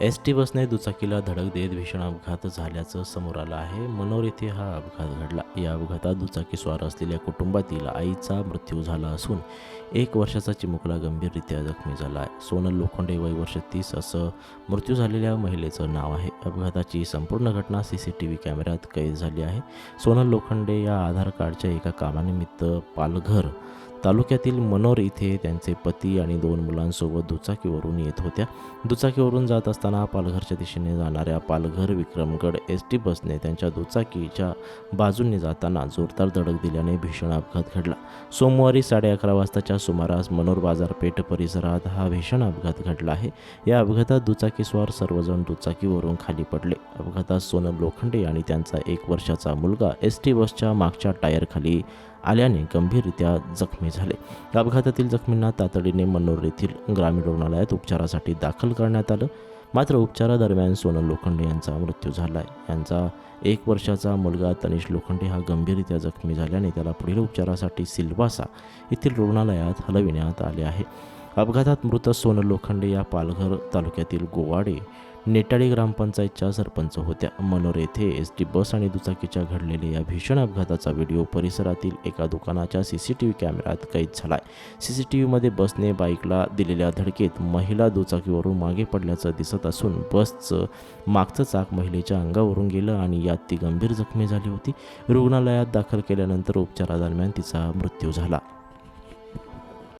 ST बसने दुचाकीला धडक देत भीषण अपघात झाल्याचं समोर आलं आहे. मनोर येथे हा अपघात घडला. या अपघातात दुचाकीस्वार असलेल्या कुटुंबातील आईचा मृत्यू झाला असून 1 वर्षाचा चिमुकला गंभीररित्या जखमी झाला आहे. सोनल लोखंडे वय वर्ष 30 असं मृत्यू झालेल्या महिलेचं नाव आहे. अपघाताची संपूर्ण घटना CCTV कॅमेऱ्यात कैद झाली आहे. सोनल लोखंडे या आधार कार्डच्या एका कामानिमित्त पालघर तालुक्यातील मनोर इथे त्यांचे पती आणि 2 मुलांसोबत दुचाकीवरून येत होत्या. दुचाकीवरून जात असताना पालघरच्या दिशेने जाणाऱ्या पालघर विक्रमगड एस-टी बसने त्यांच्या दुचाकीच्या बाजूने जाताना जोरदार धडक दिल्याने भीषण अपघात घडला. सोमवारी 11:30 वाजताच्या सुमारास मनोर बाजारपेठ परिसरात हा भीषण अपघात घडला आहे. या अपघातात दुचाकीस्वार सर्वजण दुचाकीवरून खाली पडले. अपघातात सोनल लोखंडे आणि त्यांचा 1 वर्षाचा मुलगा एस-टी बसच्या मागच्या टायरखाली आल्याने गंभीररित्या जखमी झाले. अपघातातील जखमींना तातडीने मनोर येथील ग्रामीण रुग्णालयात उपचारासाठी दाखल करण्यात आलं. मात्र उपचारादरम्यान सोनल लोखंडे यांचा मृत्यू झाला आहे. यांचा 1 वर्षाचा मुलगा तनिष लोखंडे हा गंभीररित्या जखमी झाल्याने त्याला पुढील उपचारासाठी सिल्वासा येथील रुग्णालयात हलविण्यात आले आहे. अपघातात मृत सोनल लोखंडे या पालघर तालुक्यातील गोवाडे नेटाळी ग्रामपंचायतच्या सरपंच होत्या. मनोर येथे एस-टी बस आणि दुचाकीच्या घडलेल्या या भीषण अपघाताचा व्हिडिओ परिसरातील एका दुकानाच्या CCTV कॅमेऱ्यात कैद झाला आहे. CCTVमध्ये बसने बाईकला दिलेल्या धडकेत महिला दुचाकीवरून मागे पडल्याचं दिसत असून बसचं मागचं चाक महिलेच्या अंगावरून गेलं आणि यात ती गंभीर जखमी झाली होती. रुग्णालयात दाखल केल्यानंतर उपचारादरम्यान तिचा मृत्यू झाला.